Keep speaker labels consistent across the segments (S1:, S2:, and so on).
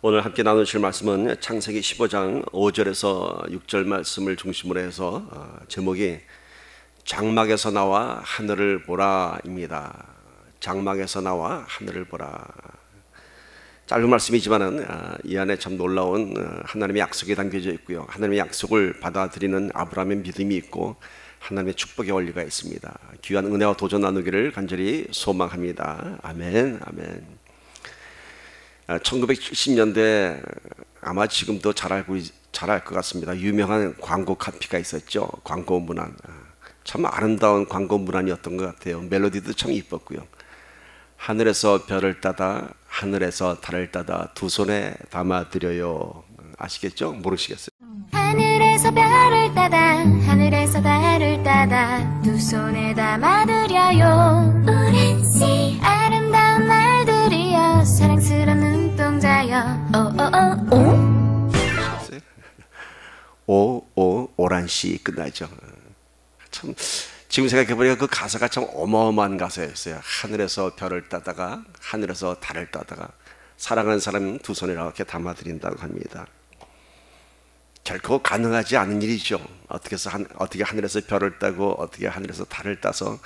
S1: 오늘 함께 나누실 말씀은 창세기 15장 5절에서 6절 말씀을 중심으로 해서 제목이 장막에서 나와 하늘을 보라입니다. 장막에서 나와 하늘을 보라. 짧은 말씀이지만은 이 안에 참 놀라운 하나님의 약속이 담겨져 있고요. 하나님의 약속을 받아들이는 아브라함의 믿음이 있고 하나님의 축복의 원리가 있습니다. 귀한 은혜와 도전 나누기를 간절히 소망합니다. 아멘, 아멘. 1970년대 아마 지금도 잘 알 것 같습니다. 유명한 광고 카피가 있었죠. 광고 문안. 참 아름다운 광고 문안이었던 것 같아요. 멜로디도 참 이뻤고요. 하늘에서 별을 따다 하늘에서 달을 따다 두 손에 담아드려요. 아시겠죠? 모르시겠어요?
S2: 하늘에서 별을 따다 하늘에서 달을 따다 두 손에 담아드려요. 오랜 시 아름다운 날들이여 사랑스러운 눈동자여.
S1: 오란시 끝나죠. 참 지금 생각해보니까 그 가사가 참 어마어마한 가사였어요. 하늘에서 별을 따다가 하늘에서 달을 따다가 사랑하는 사람 두 손에 이렇게 담아드린다고 합니다. 결코 가능하지 않은 일이죠. 어떻게 하늘에서 별을 따고 어떻게 하늘에서 달을 따서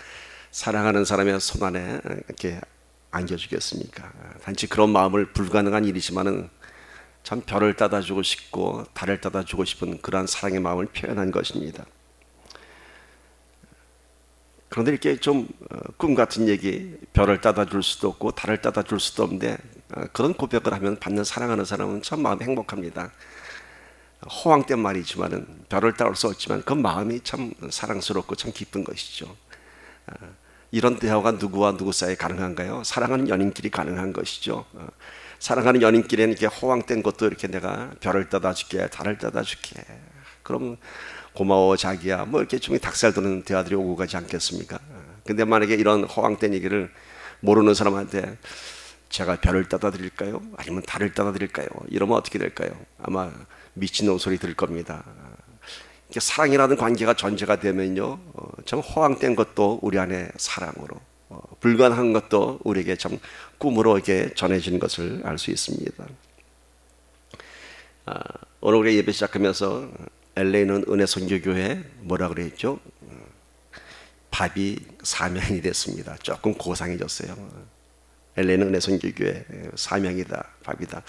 S1: 사랑하는 사람의 손 안에 이렇게 안겨주겠습니까? 단지 그런 마음을 불가능한 일이지만은 참 별을 따다주고 싶고 달을 따다주고 싶은 그러한 사랑의 마음을 표현한 것입니다. 그런데 이렇게 좀 꿈 같은 얘기, 별을 따다줄 수도 없고 달을 따다줄 수도 없는데 그런 고백을 하면 받는 사랑하는 사람은 참 마음이 행복합니다. 호황된 말이지만은 별을 따올 수 없지만 그 마음이 참 사랑스럽고 참 기쁜 것이죠. 이런 대화가 누구와 누구 사이에 가능한가요? 사랑하는 연인끼리 가능한 것이죠. 사랑하는 연인끼리는 이렇게 호황된 것도 이렇게 내가 별을 따다 줄게, 달을 따다 줄게. 그럼 고마워 자기야. 뭐 이렇게 좀 닭살 돋는 대화들이 오고 가지 않겠습니까? 근데 만약에 이런 호황된 얘기를 모르는 사람한테 제가 별을 따다 드릴까요? 아니면 달을 따다 드릴까요? 이러면 어떻게 될까요? 아마 미친놈 소리 들을 겁니다. 사랑이라는 관계가 전제가 되면요, 참 호황된 것도 우리 안에 사랑으로, 불가능한 것도 우리에게 참 꿈으로 이렇게 전해지는 것을 알 수 있습니다. 오늘 우리 예배 시작하면서 LA는 은혜 선교교회 뭐라 그랬죠? 밥이 사명이 됐습니다. 조금 고상해졌어요. LA는 은혜 선교교회 사명이다, 밥이다.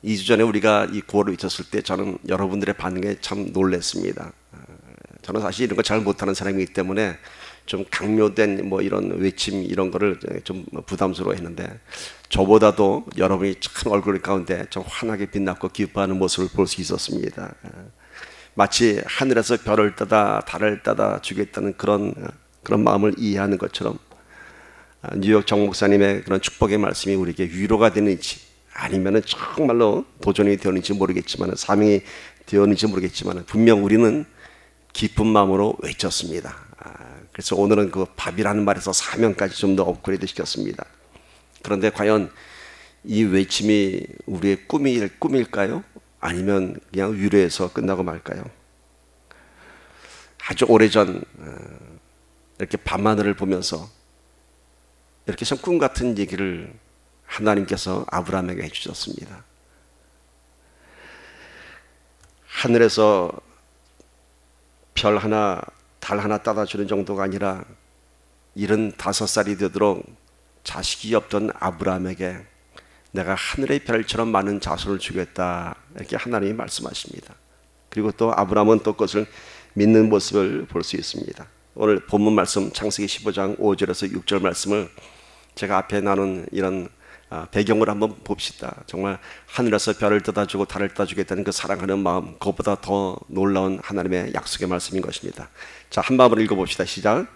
S1: 2주 전에 우리가 이 구호를 외쳤을 때 저는 여러분들의 반응에 참 놀랐습니다. 저는 사실 이런 거 잘 못하는 사람이기 때문에 좀 강요된 뭐 이런 외침 이런 거를 좀 부담스러워 했는데 저보다도 여러분이 참 얼굴 가운데 좀 환하게 빛났고 기뻐하는 모습을 볼 수 있었습니다. 마치 하늘에서 별을 따다 달을 따다 주겠다는 그런 마음을 이해하는 것처럼 뉴욕 정 목사님의 그런 축복의 말씀이 우리에게 위로가 되는지 아니면은 정말로 도전이 되었는지 모르겠지만 사명이 되었는지 모르겠지만 분명 우리는 기쁜 마음으로 외쳤습니다. 그래서 오늘은 그 밥이라는 말에서 사명까지 좀 더 업그레이드 시켰습니다. 그런데 과연 이 외침이 우리의 꿈일까요? 아니면 그냥 위로해서 끝나고 말까요? 아주 오래전 이렇게 밤하늘을 보면서 이렇게 참 꿈 같은 얘기를 하나님께서 아브라함에게 해주셨습니다. 하늘에서 별 하나, 달 하나 따다 주는 정도가 아니라 75살이 되도록 자식이 없던 아브라함에게 내가 하늘의 별처럼 많은 자손을 주겠다, 이렇게 하나님이 말씀하십니다. 그리고 또 아브라함은 또 그것을 믿는 모습을 볼 수 있습니다. 오늘 본문 말씀 창세기 15장 5절에서 6절 말씀을 제가 앞에 나눈 이런 배경을 한번 봅시다. 정말 하늘에서 별을 따다주고 달을 따주겠다는 그 사랑하는 마음, 그것보다 더 놀라운 하나님의 약속의 말씀인 것입니다. 자, 한 마음으로 읽어봅시다. 시작.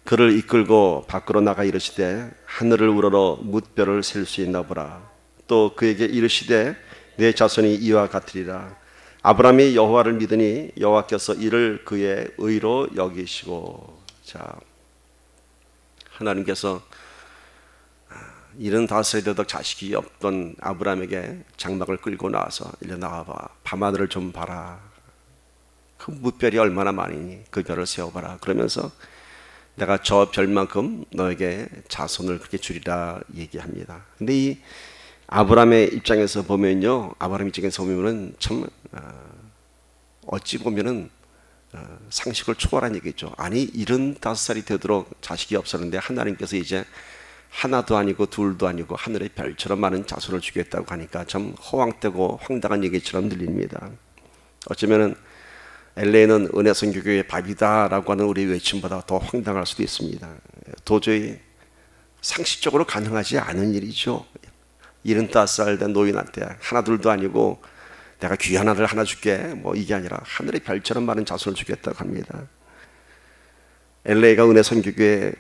S1: 그를 이끌고 밖으로 나가 이르시되 하늘을 우러러 뭇별을 셀 수 있나 보라. 또 그에게 이르시되 내 자손이 이와 같으리라. 아브라함이 여호와를 믿으니 여호와께서 이를 그의 의로 여기시고. 자, 하나님께서 75세 되도록 자식이 없던 아브라함에게 장막을 끌고 나와서 일로 나와봐, 밤하늘을 좀 봐라. 그 무별이 얼마나 많으니 그 별을 세워봐라. 그러면서 내가 저 별만큼 너에게 자손을 그렇게 주리라 얘기합니다. 근데 이 아브라함의 입장에서 보면요, 아브라함 입장에서 보면은 참 어찌 보면은 상식을 초월한 얘기죠. 아니 75살이 되도록 자식이 없었는데 하나님께서 이제 하나도 아니고 둘도 아니고 하늘의 별처럼 많은 자손을 주겠다고 하니까 참 허황되고 황당한 얘기처럼 들립니다. 어쩌면은 LA는 은혜선교교의 밥이다라고 하는 우리 외침보다 더 황당할 수도 있습니다. 도저히 상식적으로 가능하지 않은 일이죠. 75살 된 노인한테 하나둘도 아니고 내가 귀한 아들 하나 줄게, 뭐 이게 아니라 하늘의 별처럼 많은 자손을 주겠다고 합니다. LA가 은혜선교교의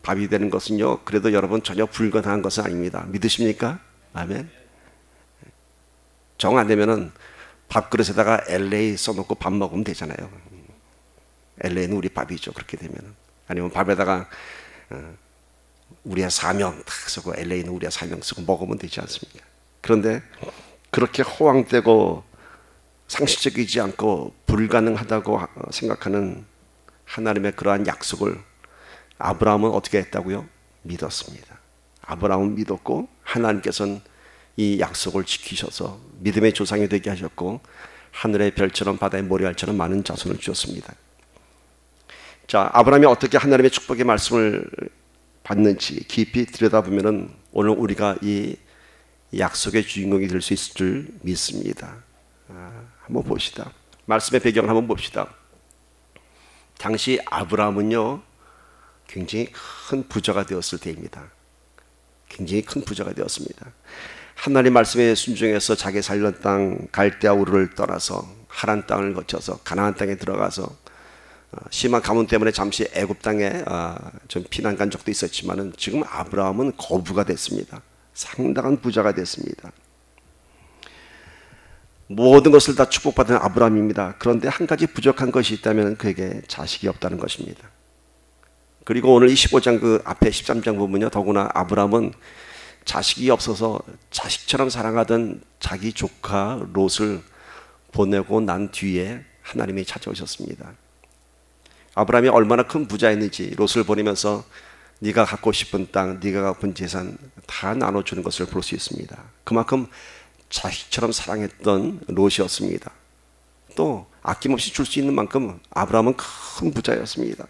S1: 밥이 되는 것은요, 그래도 여러분 전혀 불가능한 것은 아닙니다. 믿으십니까? 아멘. 정 안 되면은 밥그릇에다가 LA 써놓고 밥 먹으면 되잖아요. LA는 우리 밥이죠. 그렇게 되면은. 아니면 밥에다가 우리의 사명 딱 쓰고 LA는 우리의 사명 쓰고 먹으면 되지 않습니까? 그런데 그렇게 허황되고 상식적이지 않고 불가능하다고 생각하는 하나님의 그러한 약속을 아브라함은 어떻게 했다고요? 믿었습니다. 아브라함은 믿었고 하나님께서는 이 약속을 지키셔서 믿음의 조상이 되게 하셨고 하늘의 별처럼 바다의 모래알처럼 많은 자손을 주셨습니다. 자, 아브라함이 어떻게 하나님의 축복의 말씀을 받는지 깊이 들여다보면 오늘 우리가 이 약속의 주인공이 될 수 있을 줄 믿습니다. 한번 봅시다. 말씀의 배경을 한번 봅시다. 당시 아브라함은요, 굉장히 큰 부자가 되었을 때입니다. 굉장히 큰 부자가 되었습니다. 하나님 말씀에 순종해서 자기 살던 땅 갈대아 우르를 떠나서 하란 땅을 거쳐서 가나안 땅에 들어가서 심한 가뭄 때문에 잠시 애굽 땅에 좀 피난 간 적도 있었지만은 지금 아브라함은 거부가 됐습니다. 상당한 부자가 됐습니다. 모든 것을 다 축복받은 아브라함입니다. 그런데 한 가지 부족한 것이 있다면 그에게 자식이 없다는 것입니다. 그리고 오늘 25장 그 앞에 13장 보면요, 더구나 아브라함은 자식이 없어서 자식처럼 사랑하던 자기 조카 롯을 보내고 난 뒤에 하나님이 찾아오셨습니다. 아브라함이 얼마나 큰 부자였는지 롯을 보내면서 네가 갖고 싶은 땅, 네가 갖고 싶은 재산 다 나눠주는 것을 볼 수 있습니다. 그만큼 자식처럼 사랑했던 롯이었습니다. 또 아낌없이 줄 수 있는 만큼 아브라함은 큰 부자였습니다.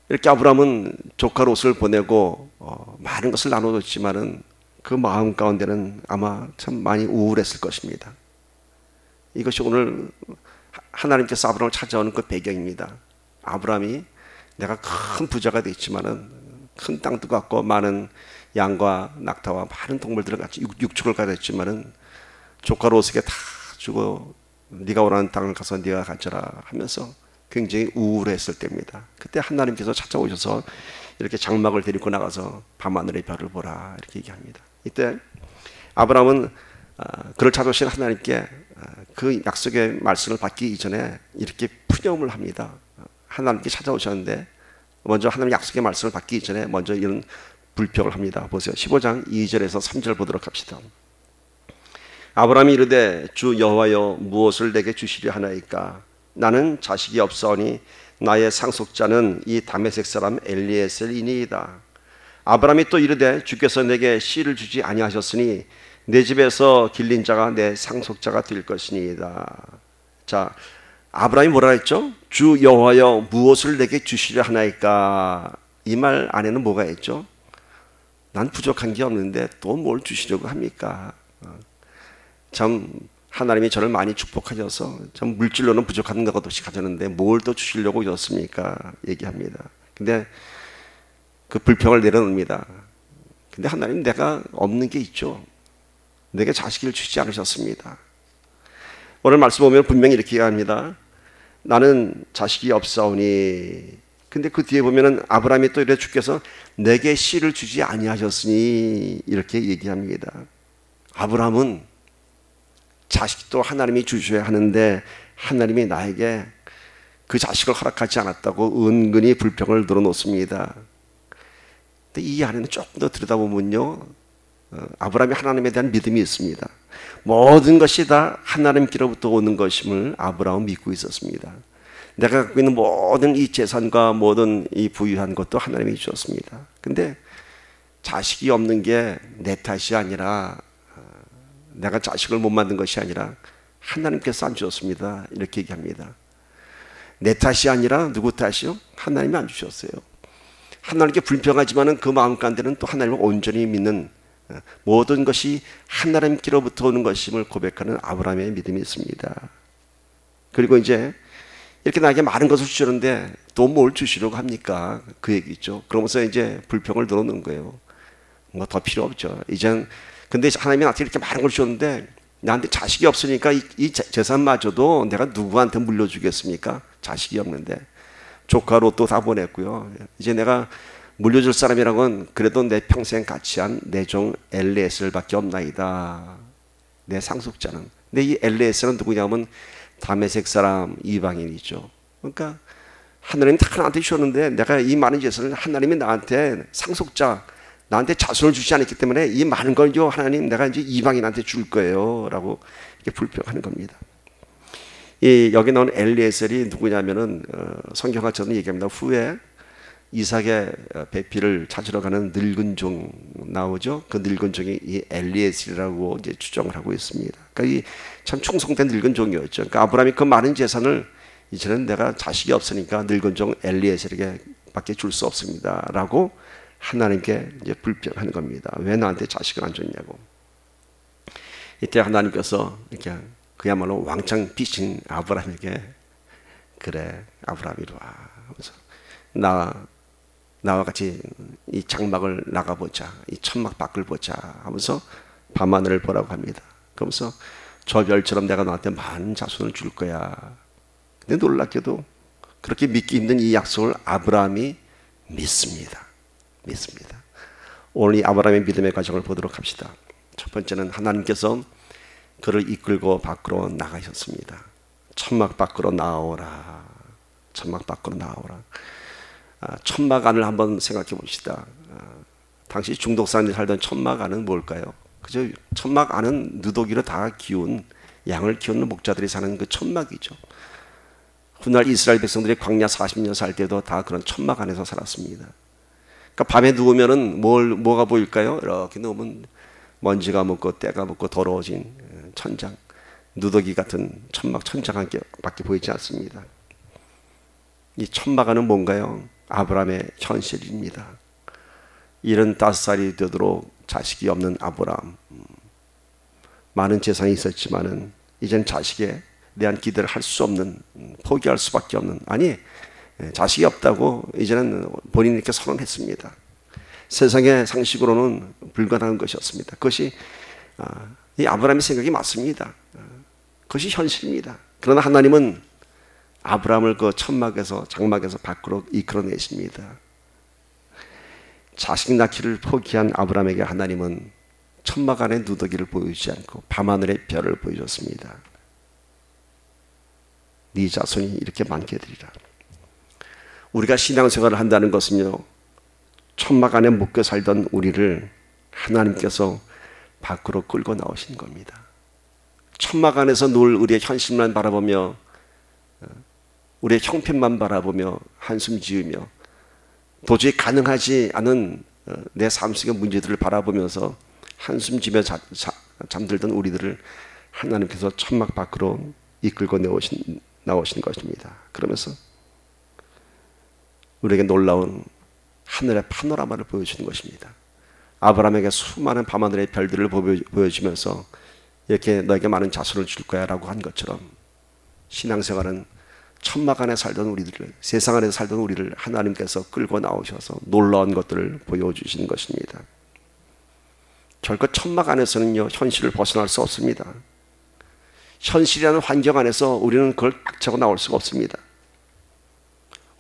S1: 이렇게 아브라함은 조카 롯을 보내고 많은 것을 나눠줬지만은 그 마음 가운데는 아마 참 많이 우울했을 것입니다. 이것이 오늘 하나님께서 아브라함을 찾아오는 그 배경입니다. 아브라함이 내가 큰 부자가 됐지만은 큰 땅도 갖고 많은 양과 낙타와 많은 동물들을 같이 육축을 가졌지만은 조카 롯에게 다 주고 네가 원하는 땅을 가서 네가 가져라 하면서 굉장히 우울했을 때입니다. 그때 하나님께서 찾아오셔서 이렇게 장막을 데리고 나가서 밤하늘의 별을 보라 이렇게 얘기합니다. 이때 아브라함은 그를 찾아오신 하나님께 그 약속의 말씀을 받기 이전에 이렇게 푸념을 합니다. 하나님께 찾아오셨는데 먼저 하나님의 약속의 말씀을 받기 이전에 먼저 이런 불평을 합니다. 보세요. 15장 2절에서 3절 보도록 합시다. 아브라함이 이르되 주 여호와여 무엇을 내게 주시려 하나이까? 나는 자식이 없사오니 나의 상속자는 이 다메섹 사람 엘리에셀이니이다. 아브라함이 또 이르되 주께서 내게 씨를 주지 아니하셨으니 내 집에서 길린 자가 내 상속자가 될 것이니이다. 자, 아브라함이 뭐라 했죠? 주 여호와여 무엇을 내게 주시려 하나이까? 이 말 안에는 뭐가 있죠? 난 부족한 게 없는데 또 뭘 주시려고 합니까? 참 하나님이 저를 많이 축복하셔서 참 물질로는 부족한 것 없이 가졌는데 뭘 또 주시려고 이렇습니까? 얘기합니다. 근데 그 불평을 내려놓습니다. 근데 하나님 내가 없는 게 있죠. 내게 자식을 주시지 않으셨습니다. 오늘 말씀 보면 분명히 이렇게 얘기합니다. 나는 자식이 없사오니. 근데 그 뒤에 보면은 아브라함이 또 이래 주께서 내게 씨를 주지 아니하셨으니 이렇게 얘기합니다. 아브라함은 자식도 하나님이 주셔야 하는데 하나님이 나에게 그 자식을 허락하지 않았다고 은근히 불평을 늘어놓습니다. 근데 이 안에는 조금 더 들여다보면요, 아브라함이 하나님에 대한 믿음이 있습니다. 모든 것이 다 하나님께로부터 오는 것임을 아브라함은 믿고 있었습니다. 내가 갖고 있는 모든 이 재산과 모든 이 부유한 것도 하나님이 주셨습니다. 근데 자식이 없는 게 내 탓이 아니라, 내가 자식을 못 만든 것이 아니라 하나님께서 안 주셨습니다. 이렇게 얘기합니다. 내 탓이 아니라 누구 탓이요? 하나님이 안 주셨어요. 하나님께 불평하지만은 그 마음 가운데는 또 하나님을 온전히 믿는, 모든 것이 하나님께로부터 오는 것임을 고백하는 아브라함의 믿음이 있습니다. 그리고 이제 이렇게 나에게 많은 것을 주셨는데 또 뭘 주시려고 합니까? 그 얘기죠. 그러면서 이제 불평을 늘어놓는 거예요. 뭐 더 필요 없죠. 이젠 근데 하나님이 나한테 이렇게 많은 걸 주셨는데 나한테 자식이 없으니까 이 재산마저도 내가 누구한테 물려주겠습니까? 자식이 없는데. 조카 로또 다 보냈고요. 이제 내가 물려줄 사람이라고는 그래도 내 평생 같이 한 내 종 엘리에셀밖에 없나이다. 내 상속자는. 근데 이 엘리에셀은 누구냐면 다메섹 사람 이방인이죠. 그러니까 하나님이 다 나한테 주셨는데 내가 이 많은 재산을 하나님이 나한테 상속자, 나한테 자손을 주지 않았기 때문에 이 많은 걸요 하나님 내가 이제 이방인한테 줄 거예요 라고 이렇게 불평하는 겁니다. 여기 나온 엘리에셀이 누구냐면은 성경학자는 얘기합니다. 후에 이삭의 배필을 찾으러 가는 늙은 종 나오죠. 그 늙은 종이 이 엘리에셀이라고 이제 추정을 하고 있습니다. 그러니까 이 참 충성된 늙은 종이었죠. 그러니까 아브라함이 그 많은 재산을 이제는 내가 자식이 없으니까 늙은 종 엘리에셀에게밖에 줄 수 없습니다라고 하나님께 이제 불평하는 겁니다. 왜 나한테 자식을 안 줬냐고. 이때 하나님께서 이렇게 그야말로 왕창 빚인 아브라함에게 그래 아브라함 이리 와 하면서 나와 같이 이 장막을 나가보자, 이 천막 밖을 보자 하면서 밤하늘을 보라고 합니다. 그러면서 저 별처럼 내가 너한테 많은 자손을 줄 거야. 근데 놀랍게도 그렇게 믿기 힘든 이 약속을 아브라함이 믿습니다. 오늘 이 아브라함의 믿음의 과정을 보도록 합시다. 첫 번째는 하나님께서 그를 이끌고 밖으로 나가셨습니다. 천막 밖으로 나오라. 천막 밖으로 나오라. 천막 안을 한번 생각해 봅시다. 당시 중동 사람들이 살던 천막 안은 뭘까요? 그저 천막 안은 누더기로 다 키운 양을 키우는 목자들이 사는 그 천막이죠. 훗날 이스라엘 백성들이 광야 40년 살 때도 다 그런 천막 안에서 살았습니다. 그러니까 밤에 누우면은 뭐가 보일까요? 이렇게 누우면 먼지가 묻고 때가 묻고 더러워진 천장, 누더기 같은 천막 천장밖에 보이지 않습니다. 이 천막 안은 뭔가요? 아브라함의 현실입니다. 75살이 되도록 자식이 없는 아브라함, 많은 재산이 있었지만은 이젠 자식에 대한 기대를 할 수 없는, 포기할 수밖에 없는, 아니 자식이 없다고 이제는 본인이 이렇게 선언했습니다. 세상의 상식으로는 불가능한 것이었습니다. 그것이 이 아브라함의 생각이 맞습니다. 그것이 현실입니다. 그러나 하나님은 아브라함을 그 천막에서 장막에서 밖으로 이끌어내십니다. 자식 낳기를 포기한 아브라함에게 하나님은 천막 안의 누더기를 보여주지 않고 밤하늘의 별을 보여줬습니다. 네 자손이 이렇게 많게 되리라. 우리가 신앙생활을 한다는 것은요, 천막 안에 묶여 살던 우리를 하나님께서 밖으로 끌고 나오신 겁니다. 천막 안에서 늘 우리의 현실만 바라보며 우리의 형편만 바라보며 한숨 지으며 도저히 가능하지 않은 내 삶 속의 문제들을 바라보면서 한숨 지며 잠들던 우리들을 하나님께서 천막 밖으로 이끌고 나오신 것입니다. 그러면서 우리에게 놀라운 하늘의 파노라마를 보여주는 것입니다. 아브라함에게 수많은 밤하늘의 별들을 보여주면서 이렇게 너에게 많은 자손을 줄 거야 라고 한 것처럼 신앙생활은 천막 안에 살던 우리들을, 세상 안에 살던 우리를 하나님께서 끌고 나오셔서 놀라운 것들을 보여주시는 것입니다. 결코 천막 안에서는요, 현실을 벗어날 수 없습니다. 현실이라는 환경 안에서 우리는 그걸 닥치고 나올 수가 없습니다.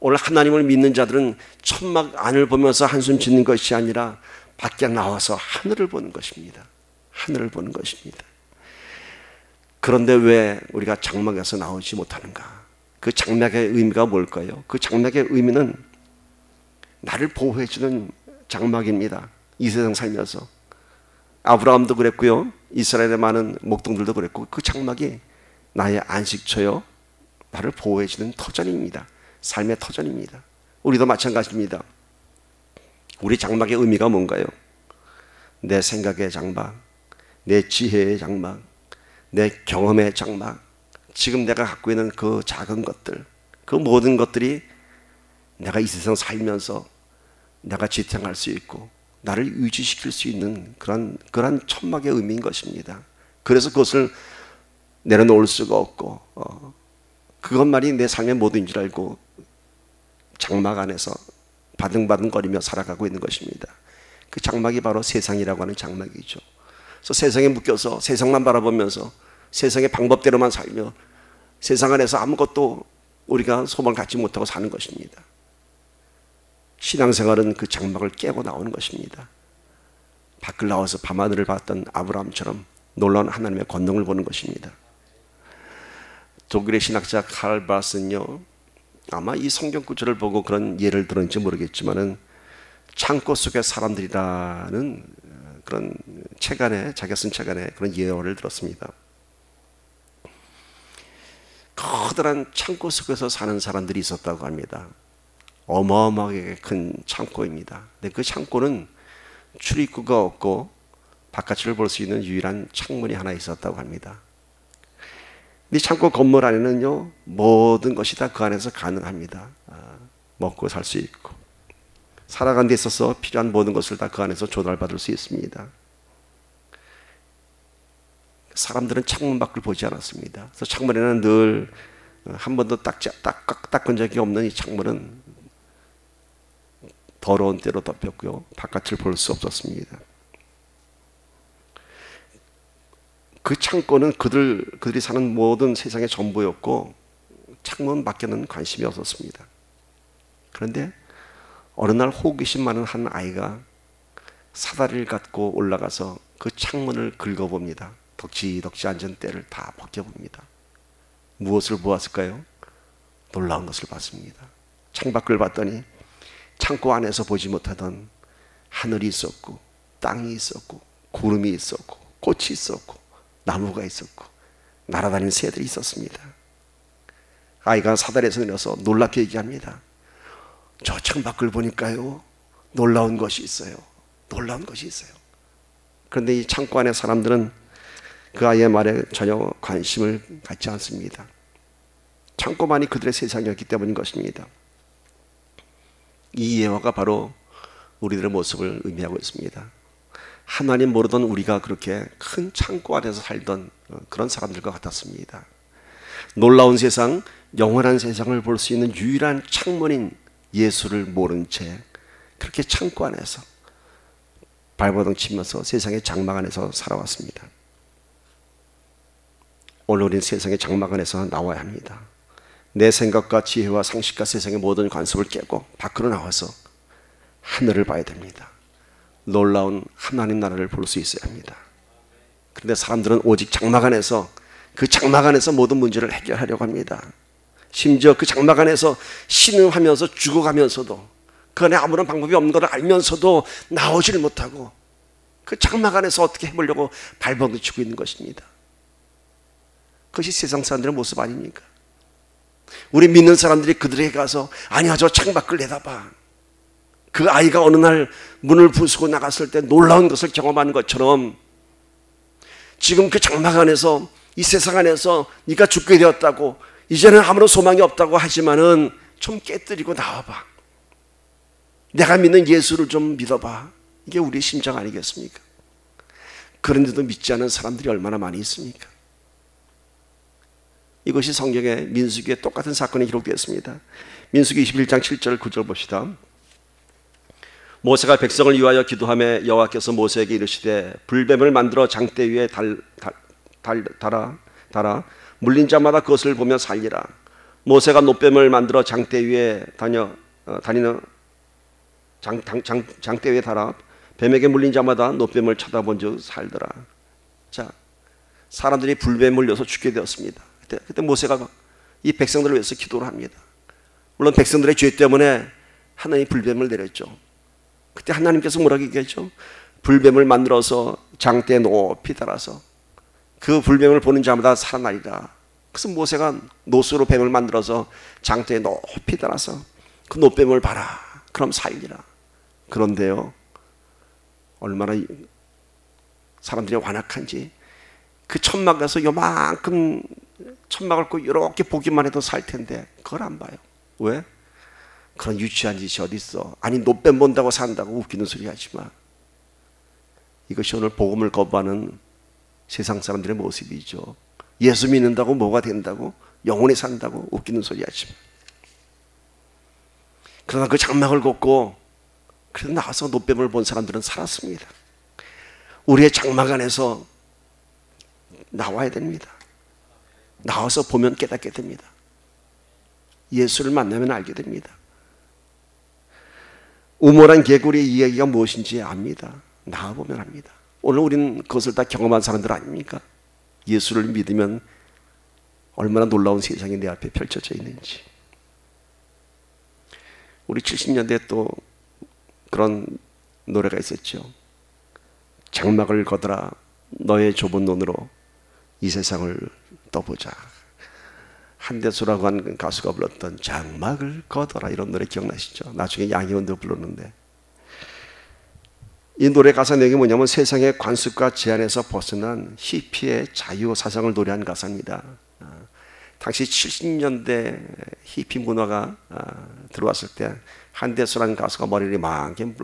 S1: 오늘 하나님을 믿는 자들은 천막 안을 보면서 한숨 짓는 것이 아니라 밖에 나와서 하늘을 보는 것입니다. 하늘을 보는 것입니다. 그런데 왜 우리가 장막에서 나오지 못하는가? 그 장막의 의미가 뭘까요? 그 장막의 의미는 나를 보호해주는 장막입니다. 이 세상 살면서 아브라함도 그랬고요, 이스라엘의 많은 목동들도 그랬고, 그 장막이 나의 안식처요, 나를 보호해주는 터전입니다. 삶의 터전입니다. 우리도 마찬가지입니다. 우리 장막의 의미가 뭔가요? 내 생각의 장막, 내 지혜의 장막, 내 경험의 장막, 지금 내가 갖고 있는 그 작은 것들, 그 모든 것들이 내가 이 세상 살면서 내가 지탱할 수 있고 나를 유지시킬 수 있는 그런 천막의 의미인 것입니다. 그래서 그것을 내려놓을 수가 없고 그것만이 내 삶의 모든 줄 알고 장막 안에서 바등바등거리며 살아가고 있는 것입니다. 그 장막이 바로 세상이라고 하는 장막이죠. 그래서 세상에 묶여서 세상만 바라보면서 세상의 방법대로만 살며 세상 안에서 아무것도 우리가 소망을 갖지 못하고 사는 것입니다. 신앙생활은 그 장막을 깨고 나오는 것입니다. 밖을 나와서 밤하늘을 봤던 아브라함처럼 놀라운 하나님의 권능을 보는 것입니다. 독일의 신학자 칼 바스는요, 아마 이 성경 구절을 보고 그런 예를 들었는지 모르겠지만은 창고 속의 사람들이라는 그런 책 안에, 자기가 쓴 책 안에 그런 예언을 들었습니다. 커다란 창고 속에서 사는 사람들이 있었다고 합니다. 어마어마하게 큰 창고입니다. 근데 그 창고는 출입구가 없고 바깥을 볼 수 있는 유일한 창문이 하나 있었다고 합니다. 이 창고 건물 안에는요, 모든 것이 다 그 안에서 가능합니다. 먹고 살 수 있고 살아가는 데 있어서 필요한 모든 것을 다 그 안에서 조달받을 수 있습니다. 사람들은 창문 밖을 보지 않았습니다. 그래서 창문에는 늘 한 번도 닦은 적이 없는 이 창문은 더러운 때로 덮였고요, 바깥을 볼 수 없었습니다. 그 창고는 그들이 사는 모든 세상의 전부였고 창문 밖에는 관심이 없었습니다. 그런데 어느 날 호기심 많은 한 아이가 사다리를 갖고 올라가서 그 창문을 긁어봅니다. 덕지덕지 앉은 때를 다 벗겨봅니다. 무엇을 보았을까요? 놀라운 것을 봤습니다. 창밖을 봤더니 창고 안에서 보지 못하던 하늘이 있었고 땅이 있었고 구름이 있었고 꽃이 있었고 나무가 있었고 날아다니는 새들이 있었습니다. 아이가 사다리에서 내려서 놀랍게 얘기합니다. 저 창밖을 보니까요, 놀라운 것이 있어요. 놀라운 것이 있어요. 그런데 이 창고 안의 사람들은 그 아이의 말에 전혀 관심을 갖지 않습니다. 창고만이 그들의 세상이었기 때문인 것입니다. 이 예화가 바로 우리들의 모습을 의미하고 있습니다. 하나님 모르던 우리가 그렇게 큰 창고 안에서 살던 그런 사람들과 같았습니다. 놀라운 세상, 영원한 세상을 볼 수 있는 유일한 창문인 예수를 모른 채 그렇게 창고 안에서 발버둥 치면서 세상의 장막 안에서 살아왔습니다. 오늘 우리는 세상의 장막 안에서 나와야 합니다. 내 생각과 지혜와 상식과 세상의 모든 관습을 깨고 밖으로 나와서 하늘을 봐야 됩니다. 놀라운 하나님 나라를 볼 수 있어야 합니다. 그런데 사람들은 오직 장막 안에서, 그 장막 안에서 모든 문제를 해결하려고 합니다. 심지어 그 장막 안에서 신음하면서 죽어가면서도, 그 안에 아무런 방법이 없는 것을 알면서도 나오지를 못하고 그 장막 안에서 어떻게 해보려고 발버둥 치고 있는 것입니다. 그것이 세상 사람들의 모습 아닙니까? 우리 믿는 사람들이 그들에게 가서, 아니야, 저 창밖을 내다봐. 그 아이가 어느 날 문을 부수고 나갔을 때 놀라운 것을 경험하는 것처럼 지금 그 장막 안에서, 이 세상 안에서 네가 죽게 되었다고, 이제는 아무런 소망이 없다고 하지만은 좀 깨뜨리고 나와봐. 내가 믿는 예수를 좀 믿어봐. 이게 우리의 심정 아니겠습니까? 그런데도 믿지 않는 사람들이 얼마나 많이 있습니까? 이것이 성경의 민수기에 똑같은 사건이 기록되어 있습니다. 민수기 21장 7절 9절 봅시다. 모세가 백성을 위하여 기도하며 여호와께서 모세에게 이르시되 불뱀을 만들어 장대 위에 달아 물린 자마다 그것을 보며 살리라. 모세가 노뱀을 만들어 장대 위에 장대 위에 달아 뱀에게 물린 자마다 노뱀을 쳐다본 즉 살더라. 자, 사람들이 불뱀에 물려서 죽게 되었습니다. 그때 모세가 이 백성들을 위해서 기도를 합니다. 물론 백성들의 죄 때문에 하나님이 불뱀을 내렸죠. 그때 하나님께서 뭐라고 얘기했죠? 불뱀을 만들어서 장대에 높이 달아서 그 불뱀을 보는 자마다 살아나리라. 그래서 모세가 노수로 뱀을 만들어서 장대에 높이 달아서 그 노뱀을 봐라. 그럼 살리라. 그런데요, 얼마나 사람들이 완악한지, 그 천막에서 요만큼 천막을 꼭 이렇게 보기만 해도 살 텐데 그걸 안 봐요. 왜? 그런 유치한 짓이 어디 있어. 아니, 노뱀 본다고 산다고 웃기는 소리 하지 마. 이것이 오늘 복음을 거부하는 세상 사람들의 모습이죠. 예수 믿는다고 뭐가 된다고, 영원히 산다고 웃기는 소리 하지 마. 그러나 그 장막을 걷고 그래서 나와서 노뱀을 본 사람들은 살았습니다. 우리의 장막 안에서 나와야 됩니다. 나와서 보면 깨닫게 됩니다. 예수를 만나면 알게 됩니다. 우물한 개구리의 이야기가 무엇인지 압니다. 나와보면 압니다. 오늘 우리는 그것을 다 경험한 사람들 아닙니까? 예수를 믿으면 얼마나 놀라운 세상이 내 앞에 펼쳐져 있는지. 우리 70년대에 또 그런 노래가 있었죠. 장막을 걷어라 너의 좁은 눈으로 이 세상을 떠보자. 한대수라고 하는 가수가 불렀던 장막을 걷어라, 이런 노래 기억나시죠? 나중에 양희원도 불렀는데, 이 노래 가사 내용이 뭐냐면 세상의 관습과 제한에서 벗어난 히피의 자유 사상을 노래한 가사입니다. 당시 70년대 히피 문화가 들어왔을 때 한대수라는 가수가 머리를 이만큼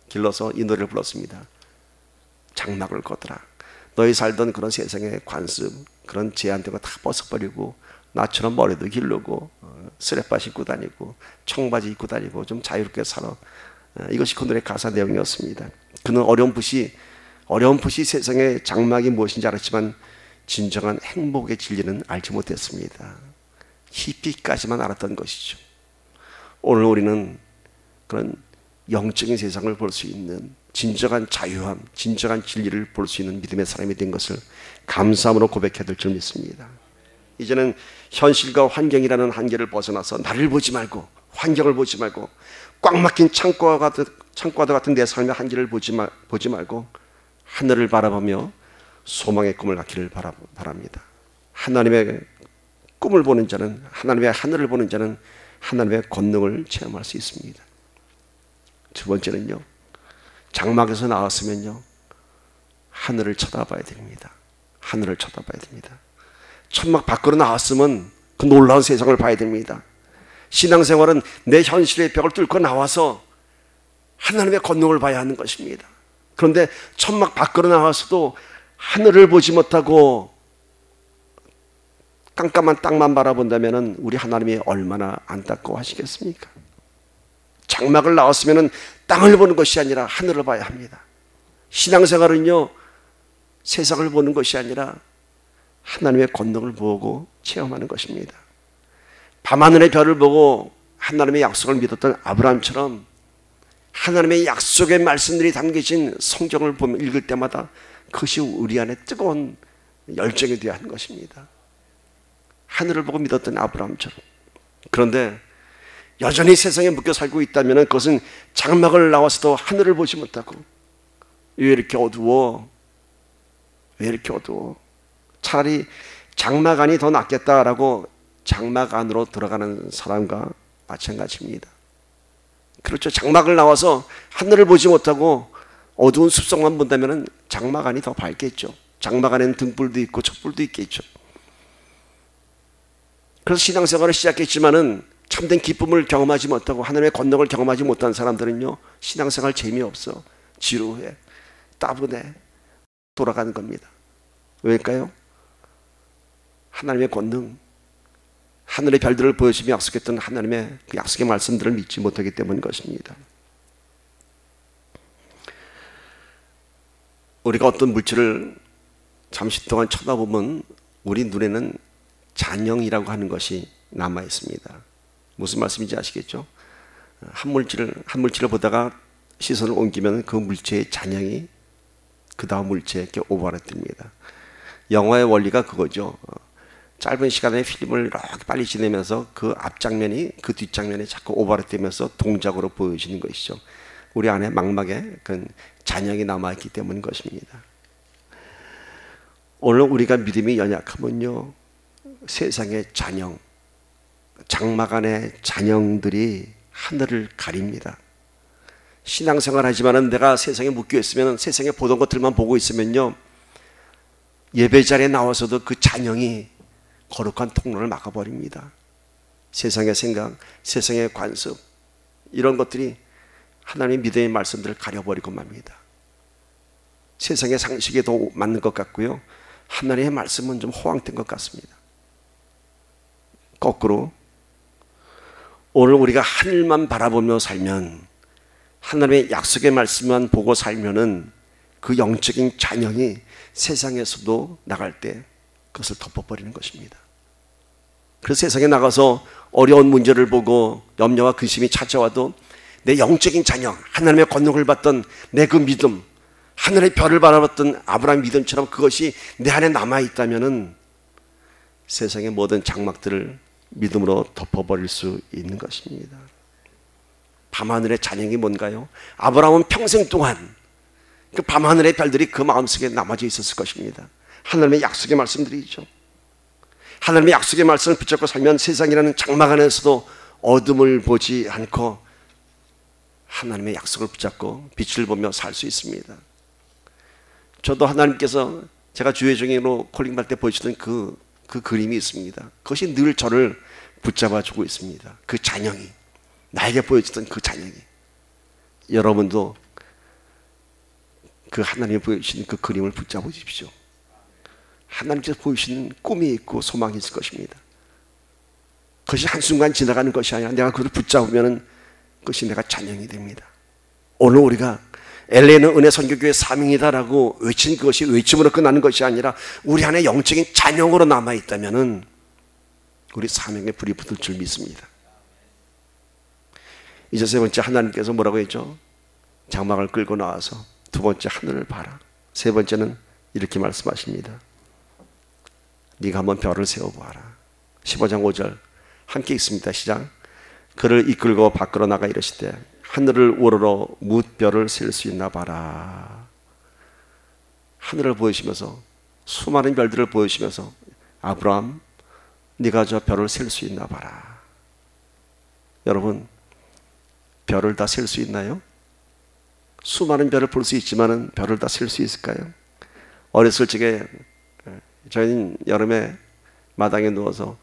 S1: 길러서 이 노래를 불렀습니다. 장막을 걷어라. 너희 살던 그런 세상의 관습, 그런 제한되고 다 벗어버리고 나처럼 머리도 기르고 스레빠 입고 다니고 청바지 입고 다니고 좀 자유롭게 살아. 이것이 그 노래 가사 내용이었습니다. 그는 어렴풋이 세상의 장막이 무엇인지 알았지만 진정한 행복의 진리는 알지 못했습니다. 히피까지만 알았던 것이죠. 오늘 우리는 그런 영적인 세상을 볼 수 있는 진정한 자유함, 진정한 진리를 볼 수 있는 믿음의 사람이 된 것을 감사함으로 고백해야 될 줄 믿습니다. 이제는 현실과 환경이라는 한계를 벗어나서 나를 보지 말고, 환경을 보지 말고, 꽉 막힌 창고와도 같은 내 삶의 한계를 보지 말고 하늘을 바라보며 소망의 꿈을 갖기를 바랍니다. 하나님의 꿈을 보는 자는, 하나님의 하늘을 보는 자는 하나님의 권능을 체험할 수 있습니다. 두 번째는요, 장막에서 나왔으면요, 하늘을 쳐다봐야 됩니다. 하늘을 쳐다봐야 됩니다. 천막 밖으로 나왔으면 그 놀라운 세상을 봐야 됩니다. 신앙생활은 내 현실의 벽을 뚫고 나와서 하나님의 권능을 봐야 하는 것입니다. 그런데 천막 밖으로 나와서도 하늘을 보지 못하고 깜깜한 땅만 바라본다면 우리 하나님이 얼마나 안타까워하시겠습니까? 장막을 나왔으면 땅을 보는 것이 아니라 하늘을 봐야 합니다. 신앙생활은요, 세상을 보는 것이 아니라 하나님의 권능을 보고 체험하는 것입니다. 밤하늘의 별을 보고 하나님의 약속을 믿었던 아브라함처럼 하나님의 약속의 말씀들이 담겨진 성경을 보면 읽을 때마다 그것이 우리 안에 뜨거운 열정이 되어야 하는 것입니다. 하늘을 보고 믿었던 아브라함처럼. 그런데 여전히 세상에 묶여 살고 있다면 그것은 장막을 나와서도 하늘을 보지 못하고, 왜 이렇게 어두워? 왜 이렇게 어두워? 차라리 장막 안이 더 낫겠다라고 장막 안으로 들어가는 사람과 마찬가지입니다. 그렇죠. 장막을 나와서 하늘을 보지 못하고 어두운 숲속만 본다면 장막 안이 더 밝겠죠. 장막 안에는 등불도 있고 촛불도 있겠죠. 그래서 신앙생활을 시작했지만은 참된 기쁨을 경험하지 못하고 하나님의 권능을 경험하지 못한 사람들은요, 신앙생활 재미없어, 지루해, 따분해, 돌아가는 겁니다. 왜일까요? 하나님의 권능, 하늘의 별들을 보여주며 약속했던 하나님의 그 약속의 말씀들을 믿지 못하기 때문인 것입니다. 우리가 어떤 물질을 잠시 동안 쳐다보면 우리 눈에는 잔영이라고 하는 것이 남아 있습니다. 무슨 말씀인지 아시겠죠? 한 물질을 보다가 시선을 옮기면 그 물체의 잔영이 그 다음 물체에 이렇게 오버랩됩니다. 영화의 원리가 그거죠. 짧은 시간에 필름을 이렇게 빨리 지내면서 그 앞장면이 그 뒷장면이 자꾸 오버랩되면서 동작으로 보여지는 것이죠. 우리 안에 망막에 그 잔영이 남아있기 때문인 것입니다. 오늘 우리가 믿음이 연약하면요, 세상의 잔영, 장막 안의 잔영들이 하늘을 가립니다. 신앙생활 하지만은 내가 세상에 묶여 있으면, 세상에 보던 것들만 보고 있으면요, 예배 자리에 나와서도 그 잔영이 거룩한 통로를 막아버립니다. 세상의 생각, 세상의 관습, 이런 것들이 하나님의 믿음의 말씀들을 가려버리고 맙니다. 세상의 상식에 더 맞는 것 같고요, 하나님의 말씀은 좀 호황된 것 같습니다. 거꾸로 오늘 우리가 하늘만 바라보며 살면, 하나님의 약속의 말씀만 보고 살면은 그 영적인 잔영이 세상에서도 나갈 때 그것을 덮어버리는 것입니다. 그래서 세상에 나가서 어려운 문제를 보고 염려와 근심이 찾아와도 내 영적인 잔영, 하나님의 권능을 받던 내 그 믿음, 하늘의 별을 바라봤던 아브라함 믿음처럼 그것이 내 안에 남아있다면은 세상의 모든 장막들을 믿음으로 덮어버릴 수 있는 것입니다. 밤하늘의 잔영이 뭔가요? 아브라함은 평생 동안 그 밤하늘의 별들이 그 마음속에 남아져 있었을 것입니다. 하나님의 약속의 말씀들이죠. 하나님의 약속의 말씀을 붙잡고 살면 세상이라는 장막 안에서도 어둠을 보지 않고 하나님의 약속을 붙잡고 빛을 보며 살 수 있습니다. 저도 하나님께서 제가 주의종으로 콜링받을 때 보여주던 그 그림이 있습니다. 그것이 늘 저를 붙잡아주고 있습니다. 그 잔영이, 나에게 보여주던 그 잔영이. 여러분도 그 하나님이 보여주시는 그 그림을 붙잡으십시오. 하나님께서 보여주시는 꿈이 있고 소망이 있을 것입니다. 그것이 한순간 지나가는 것이 아니라 내가 그걸 붙잡으면 그것이 내가 잔영이 됩니다. 오늘 우리가 LA는 은혜 선교교회 사명이다라고 외친 그것이 외침으로 끝나는 것이 아니라 우리 안에 영적인 잔영으로 남아있다면 우리 사명에 불이 붙을 줄 믿습니다. 이제 세 번째, 하나님께서 뭐라고 했죠? 장막을 끌고 나와서 두 번째 하늘을 봐라. 세 번째는 이렇게 말씀하십니다. 네가 한번 별을 세워보아라. 15장 5절 함께 읽습니다. 시작. 그를 이끌고 밖으로 나가 이르시되 하늘을 우러러 무별을 셀 수 있나 봐라. 하늘을 보여주시면서, 수많은 별들을 보여주시면서, 아브라함 네가 저 별을 셀 수 있나 봐라. 여러분, 별을 다 셀 수 있나요? 수많은 별을 볼 수 있지만은 별을 다 셀 수 있을까요? 어렸을 적에 저희는 여름에 마당에 누워서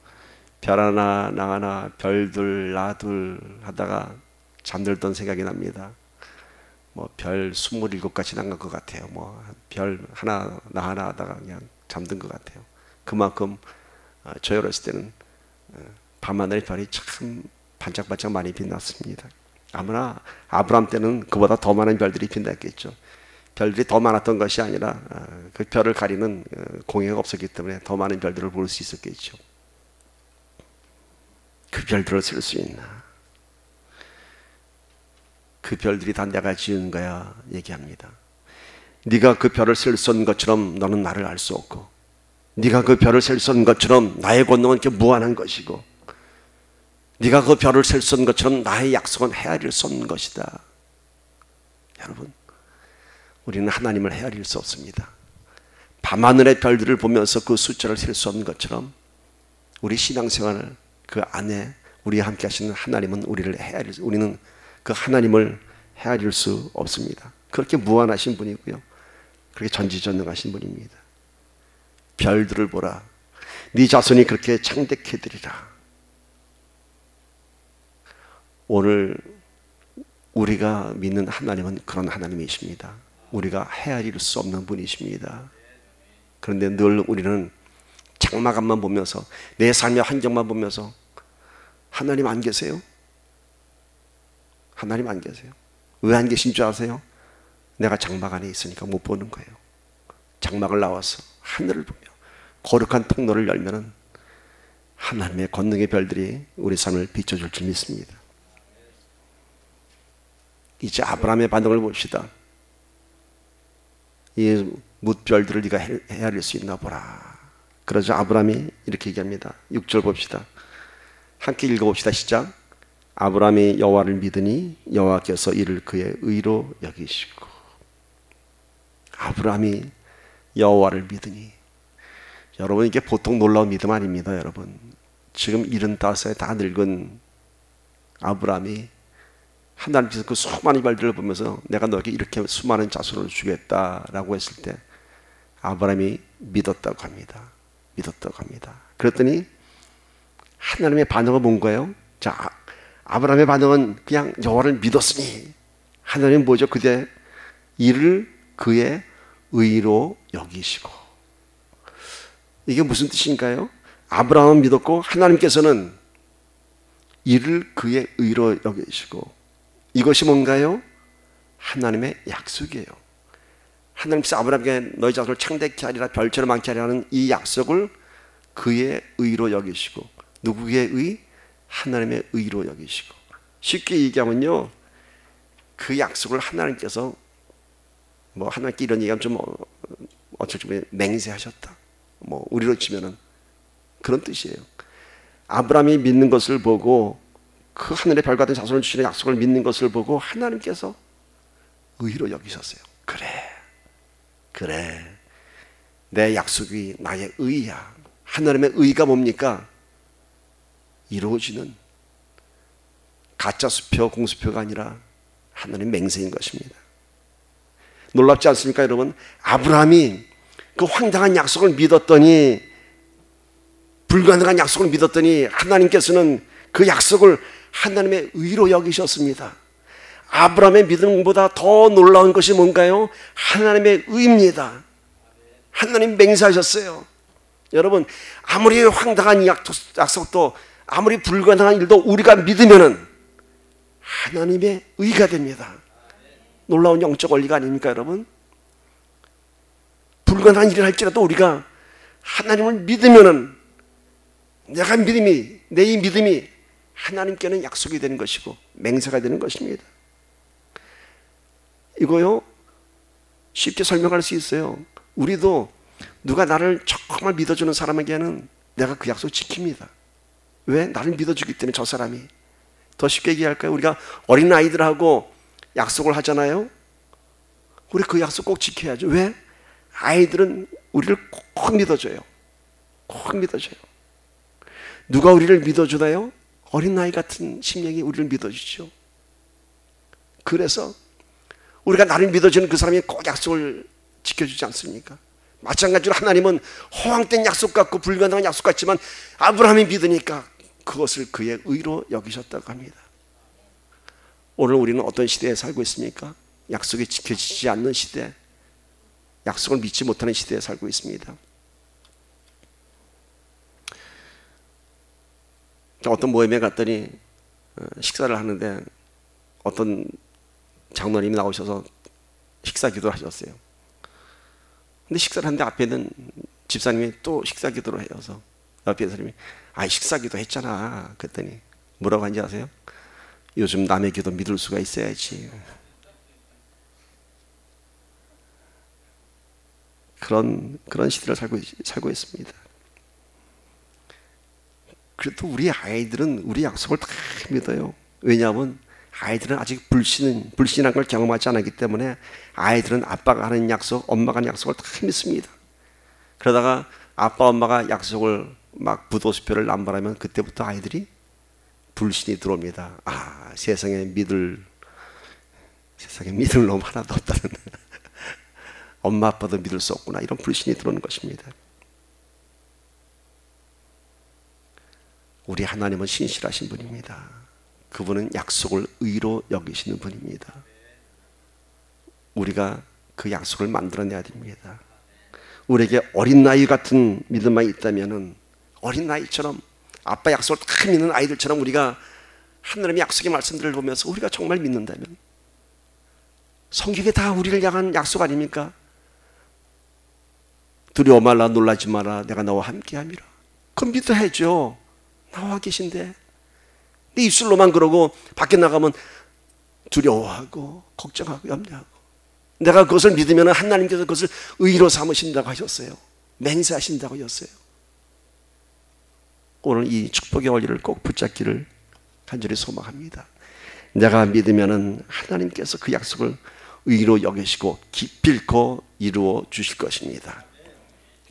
S1: 별 하나 나 하나 별둘 나둘 하다가 잠들던 생각이 납니다. 뭐 별 27가지 난 것 같아요. 뭐 별 하나 나 하나 하다가 그냥 잠든 것 같아요. 그만큼 저희 어렸을 때는 밤하늘의 별이 참 반짝반짝 많이 빛났습니다. 아무나 아브라함 때는 그보다 더 많은 별들이 빛났겠죠. 별들이 더 많았던 것이 아니라 그 별을 가리는 공해가 없었기 때문에 더 많은 별들을 볼 수 있었겠죠. 그 별들을 셀 수 있나? 그 별들이 다 내가 지은 거야 얘기합니다. 네가 그 별을 셀 수 없는 것처럼 너는 나를 알 수 없고, 네가 그 별을 셀 수 없는 것처럼 나의 권능은 이렇게 무한한 것이고, 네가 그 별을 셀 수 없는 것처럼 나의 약속은 헤아릴 수 없는 것이다. 여러분, 우리는 하나님을 헤아릴 수 없습니다. 밤하늘의 별들을 보면서 그 숫자를 셀 수 없는 것처럼 우리 신앙생활을 그 안에 우리와 함께 하시는 하나님은 우리는 그 하나님을 헤아릴 수 없습니다. 그렇게 무한하신 분이고요, 그렇게 전지전능하신 분입니다. 별들을 보라. 네 자손이 그렇게 창대케 되리라. 오늘 우리가 믿는 하나님은 그런 하나님이십니다. 우리가 헤아릴 수 없는 분이십니다. 그런데 늘 우리는 장막안만 보면서, 내 삶의 환경만 보면서 하나님 안 계세요? 하나님 안 계세요? 왜 안 계신 줄 아세요? 내가 장막 안에 있으니까 못 보는 거예요. 장막을 나와서 하늘을 보며 거룩한 통로를 열면은 하나님의 권능의 별들이 우리 삶을 비춰줄 줄 믿습니다. 이제 아브라함의 반응을 봅시다. 이 뭇별들을 네가 헤아릴 수 있나 보라. 그러자 아브라함이 이렇게 얘기합니다. 6절 봅시다. 함께 읽어봅시다. 시작. 아브라함이 여호와를 믿으니 여호와께서 이를 그의 의로 여기시고. 아브라함이 여호와를 믿으니. 여러분, 이게 보통 놀라운 믿음 아닙니다. 여러분, 지금 75세 다 늙은 아브라함이 하나님께서 그 수많은 이발들을 보면서 내가 너에게 이렇게 수많은 자손을 주겠다라고 했을 때 아브라함이 믿었다고 합니다. 믿었다고 합니다. 그랬더니 하나님의 반응은 뭔가요? 자, 아브라함의 반응은 그냥 여호와를 믿었으니 하나님은 뭐죠? 그대 이를 그의 의로 여기시고. 이게 무슨 뜻인가요? 아브라함은 믿었고 하나님께서는 이를 그의 의로 여기시고. 이것이 뭔가요? 하나님의 약속이에요. 하나님께서 아브라함에게 너희 자손을 창대케 하리라, 별처럼 많게 하리라는 이 약속을 그의 의로 여기시고. 누구의 의? 하나님의 의로 여기시고. 쉽게 얘기하면요, 그 약속을 하나님께서 뭐 하나님께 이런 얘기하면 좀 어쩔 때 맹세하셨다, 뭐 우리로 치면은 그런 뜻이에요. 아브라함이 믿는 것을 보고, 그 하늘의 별 같은 자손을 주시는 약속을 믿는 것을 보고 하나님께서 의로 여기셨어요. 그래, 내 약속이 나의 의야. 하나님의 의가 뭡니까? 이루어지는 가짜 수표, 공수표가 아니라 하나님 맹세인 것입니다. 놀랍지 않습니까, 여러분? 아브라함이 그 황당한 약속을 믿었더니, 불가능한 약속을 믿었더니 하나님께서는 그 약속을 하나님의 의로 여기셨습니다. 아브라함의 믿음보다 더 놀라운 것이 뭔가요? 하나님의 의입니다. 하나님 맹세하셨어요. 여러분, 아무리 황당한 약속도, 아무리 불가능한 일도 우리가 믿으면은 하나님의 의가 됩니다. 놀라운 영적 원리가 아닙니까, 여러분? 불가능한 일을 할지라도 우리가 하나님을 믿으면은 내가 믿음이, 내 이 믿음이 하나님께는 약속이 되는 것이고 맹세가 되는 것입니다. 이거요, 쉽게 설명할 수 있어요. 우리도 누가 나를 정말 믿어주는 사람에게는 내가 그 약속 지킵니다. 왜? 나를 믿어주기 때문에. 저 사람이. 더 쉽게 얘기할까요? 우리가 어린 아이들하고 약속을 하잖아요. 우리 그 약속 꼭 지켜야죠. 왜? 아이들은 우리를 꼭 믿어줘요. 꼭 믿어줘요. 누가 우리를 믿어주나요? 어린아이 같은 심령이 우리를 믿어주죠. 그래서 우리가 나를 믿어주는 그 사람이 꼭 약속을 지켜주지 않습니까? 마찬가지로 하나님은 허황된 약속 같고 불가능한 약속 같지만 아브라함이 믿으니까 그것을 그의 의로 여기셨다고 합니다. 오늘 우리는 어떤 시대에 살고 있습니까? 약속이 지켜지지 않는 시대, 약속을 믿지 못하는 시대에 살고 있습니다. 어떤 모임에 갔더니 식사를 하는데 어떤 장로님이 나오셔서 식사 기도를 하셨어요. 근데 식사를 하는데 앞에 있는 집사님이 또 식사 기도를 해서 옆에 있는 사람이 식사 기도 했잖아. 그랬더니 뭐라고 한지 아세요? 요즘 남의 기도 믿을 수가 있어야지. 그런 시대를 살고 있습니다. 그래도 우리 아이들은 우리 약속을 다 믿어요. 왜냐하면 아이들은 아직 불신한 걸 경험하지 않았기 때문에 아이들은 아빠가 하는 약속, 엄마가 하는 약속을 다 믿습니다. 그러다가 아빠, 엄마가 약속을 막 부도수표를 남발하면 그때부터 아이들이 불신이 들어옵니다. 세상에 믿을 놈 하나도 없다는 엄마 아빠도 믿을 수 없구나, 이런 불신이 들어오는 것입니다. 우리 하나님은 신실하신 분입니다. 그분은 약속을 의로 여기시는 분입니다. 우리가 그 약속을 만들어내야 됩니다. 우리에게 어린 나이 같은 믿음만 있다면은, 어린 나이처럼 아빠 약속을 다 믿는 아이들처럼 우리가 하나님의 약속의 말씀들을 보면서 우리가 정말 믿는다면, 성경에 다 우리를 향한 약속 아닙니까? 두려워 말라, 놀라지 마라, 내가 너와 함께 함이라. 그럼 믿어야죠. 나와 계신데. 내 입술로만 그러고 밖에 나가면 두려워하고 걱정하고 염려하고. 내가 그것을 믿으면 하나님께서 그것을 의로 삼으신다고 하셨어요. 맹세하신다고 하셨어요. 오늘 이 축복의 원리를 꼭 붙잡기를 간절히 소망합니다. 내가 믿으면 하나님께서 그 약속을 의로 여기시고 기필코 이루어 주실 것입니다.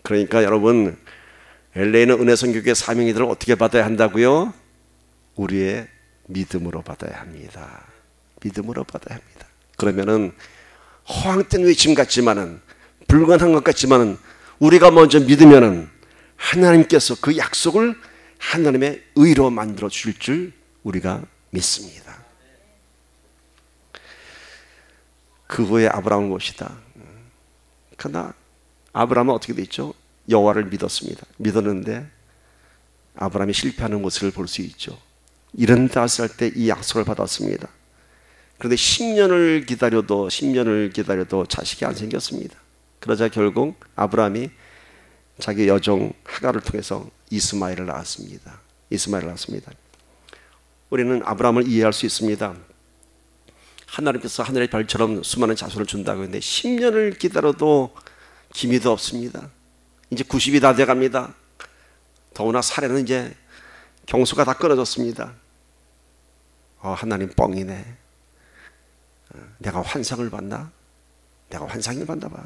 S1: 그러니까 여러분, LA는 은혜선교회 사명이들을 어떻게 받아야 한다고요? 우리의 믿음으로 받아야 합니다. 믿음으로 받아야 합니다. 그러면은 허황된 외침 같지만은, 불가능한 것 같지만은, 우리가 먼저 믿으면은 하나님께서 그 약속을 하나님의 의로 만들어 주실 줄 우리가 믿습니다. 그 후에 아브라함을 봅시다. 그러나 아브라함은 어떻게 됐죠? 여호와를 믿었습니다. 믿었는데 아브라함이 실패하는 모습을 볼 수 있죠. 75살 때 이 약속을 받았습니다. 그런데 10년을 기다려도 자식이 안 생겼습니다. 그러자 결국 아브라함이 자기 여종 하갈을 통해서 이스마엘을 낳았습니다. 우리는 아브라함을 이해할 수 있습니다. 하나님께서 하늘의 별처럼 수많은 자손을 준다고 했는데 10년을 기다려도 기미도 없습니다. 이제 90이 다 돼갑니다. 더구나 사례는 이제 경수가 다 끊어졌습니다. 하나님 뻥이네. 내가 환상을 봤나? 내가 환상을 봤나 봐.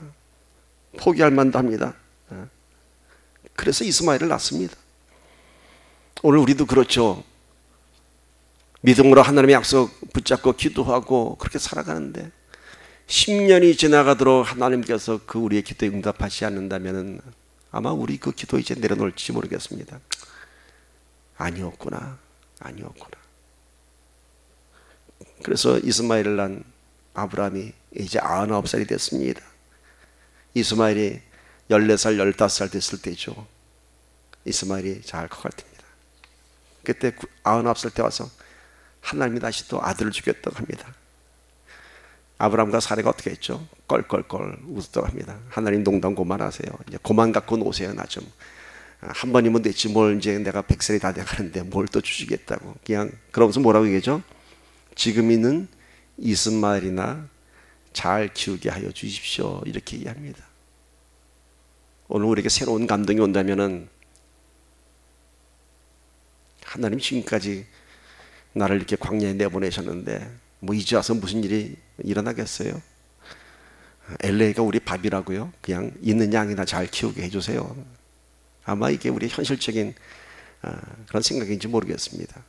S1: 포기할 만도 합니다. 그래서 이스마엘을 낳습니다. 오늘 우리도 그렇죠. 믿음으로 하나님의 약속 붙잡고 기도하고 그렇게 살아가는데 10년이 지나가도록 하나님께서 그 우리의 기도에 응답하지 않는다면 아마 우리 그 기도 이제 내려놓을지 모르겠습니다. 아니었구나. 그래서 이스마엘을 낳은 아브라함이 이제 99살이 됐습니다. 이스마엘이 14살, 15살 됐을 때죠. 이스마엘이 잘 커갈 때입니다. 그때 99살 때 와서 하나님이 다시 또 아들을 주겠다고 합니다. 아브라함과 사례가 어떻게 했죠? 껄껄껄 웃었다고 합니다. 하나님 농담 그만하세요. 이제 그만 갖고 노세요. 나 좀. 한 번이면 됐지 뭘 이제 내가 100살이 다 돼가는데 뭘 또 주시겠다고. 그냥 그러면서 뭐라고 얘기하죠? 지금 있는 이스마엘이나 잘 키우게 하여 주십시오. 이렇게 얘기합니다. 오늘 우리에게 새로운 감동이 온다면은 하나님 지금까지 나를 이렇게 광야에 내보내셨는데 뭐 이제 와서 무슨 일이 일어나겠어요? LA가 우리 밥이라고요? 그냥 있는 양이나 잘 키우게 해주세요. 아마 이게 우리 현실적인 그런 생각인지 모르겠습니다.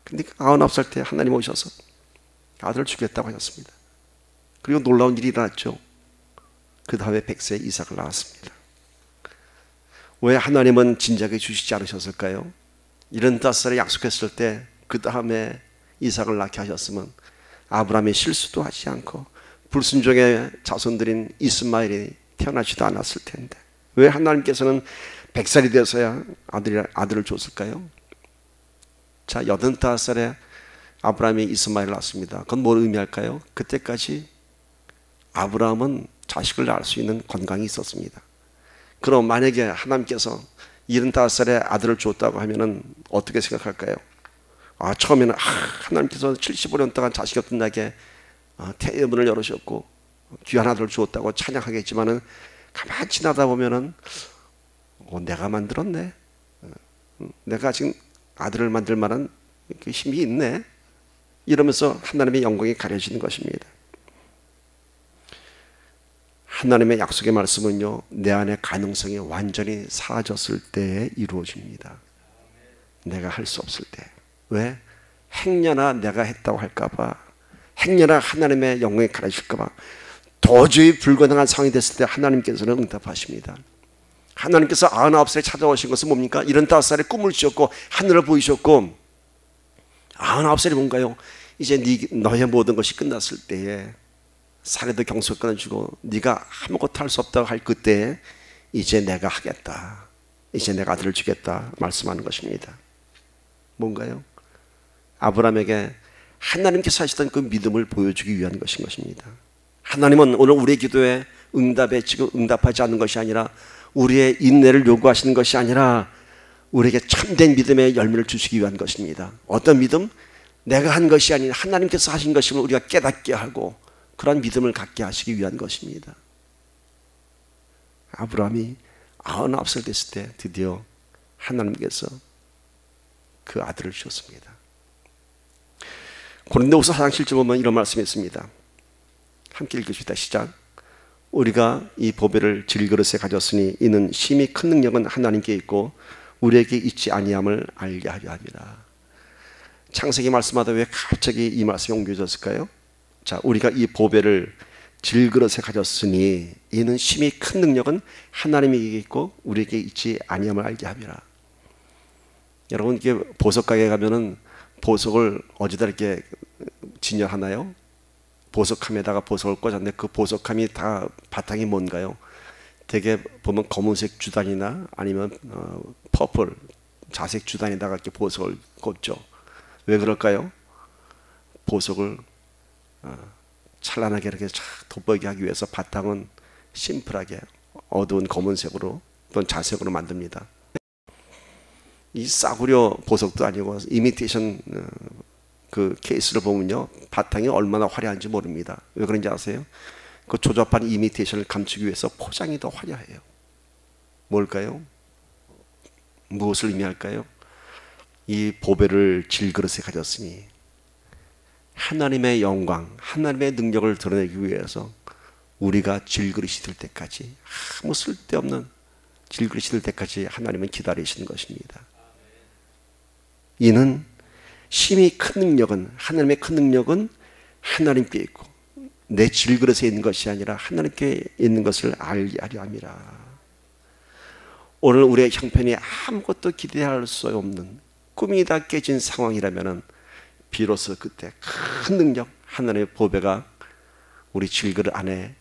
S1: 근데 99살 때 하나님 오셔서 아들을 주겠다고 하셨습니다. 그리고 놀라운 일이 일어났죠. 그 다음에 100세 이삭을 낳았습니다. 왜 하나님은 진작에 주시지 않으셨을까요? 75살에 약속했을 때 그 다음에 이삭을 낳게 하셨으면 아브라함이 실수도 하지 않고 불순종의 자손들인 이스마엘이 태어나지도 않았을 텐데 왜 하나님께서는 100살이 돼서야 아들을 줬을까요? 자, 85살에 아브라함이 이스마엘을 낳았습니다. 그건 뭘 의미할까요? 그때까지 아브라함은 자식을 낳을 수 있는 건강이 있었습니다. 그럼 만약에 하나님께서 75살에 아들을 줬다고 하면은 어떻게 생각할까요? 처음에는 하나님께서 75년 동안 자식이 없던 나에게 태의 문을 열으셨고 귀한 아들을 주었다고 찬양하겠지만은 가만히 지나다 보면은 내가 만들었네. 내가 지금 아들을 만들 만한 힘이 있네. 이러면서 하나님의 영광이 가려지는 것입니다. 하나님의 약속의 말씀은요, 내 안의 가능성이 완전히 사라졌을 때에 이루어집니다. 내가 할 수 없을 때. 왜? 행여나 내가 했다고 할까봐, 행여나 하나님의 영광이 가려질까봐 도저히 불가능한 상황이 됐을 때 하나님께서는 응답하십니다. 하나님께서 99살에 찾아오신 것은 뭡니까? 75살에 꿈을 지었고 하늘을 보이셨고 99살이 뭔가요? 이제 너의 모든 것이 끝났을 때에 사례도 경수가 끊어주고 네가 아무것도 할 수 없다고 할 그때에 이제 내가 하겠다. 이제 내가 아들을 주겠다 말씀하는 것입니다. 뭔가요? 아브라함에게 하나님께서 하시던 그 믿음을 보여주기 위한 것인 것입니다. 하나님은 오늘 우리의 기도에 지금 응답하지 않는 것이 아니라 우리의 인내를 요구하시는 것이 아니라 우리에게 참된 믿음의 열매를 주시기 위한 것입니다. 어떤 믿음? 내가 한 것이 아닌 하나님께서 하신 것임을 우리가 깨닫게 하고 그러한 믿음을 갖게 하시기 위한 것입니다. 아브라함이 99살 됐을 때 드디어 하나님께서 그 아들을 주셨습니다. 고린도후서 4장 7절 보면 이런 말씀이 있습니다. 함께 읽읍시다. 시작. 우리가 이 보배를 질그릇에 가졌으니 이는 심히 큰 능력은 하나님께 있고 우리에게 있지 아니함을 알게 하려 함이라. 창세기 말씀마다 왜 갑자기 이 말씀이 옮겨졌을까요? 자, 우리가 이 보배를 질그릇에 가졌으니 이는 심히 큰 능력은 하나님에게 있고 우리에게 있지 아니함을 알게 함이라. 여러분, 이게 보석 가게에 가면은 보석을 어디다 이렇게 진열하나요? 보석함에다가 보석을 꽂았는데 그 보석함이 다 바탕이 뭔가요? 되게 보면 검은색 주단이나 아니면 퍼플 자색 주단에다가 이렇게 보석을 꽂죠. 왜 그럴까요? 보석을 찬란하게 이렇게 쫙 돋보이게 하기 위해서 바탕은 심플하게 어두운 검은색으로 또는 자색으로 만듭니다. 이 싸구려 보석도 아니고 이미테이션 그 케이스를 보면요, 바탕이 얼마나 화려한지 모릅니다. 왜 그런지 아세요? 그 조잡한 이미테이션을 감추기 위해서 포장이 더 화려해요. 뭘까요? 무엇을 의미할까요? 이 보배를 질그릇에 가졌으니 하나님의 영광, 하나님의 능력을 드러내기 위해서 우리가 질그릇이 될 때까지, 아무 쓸데없는 질그릇이 될 때까지 하나님은 기다리시는 것입니다. 이는 심히 큰 능력은, 하나님의 큰 능력은 하나님께 있고 내 질그릇에 있는 것이 아니라 하나님께 있는 것을 알게 하려 함이라. 오늘 우리의 형편이 아무것도 기대할 수 없는 꿈이 다 깨진 상황이라면 비로소 그때 큰 능력, 하나님의 보배가 우리 질그릇 안에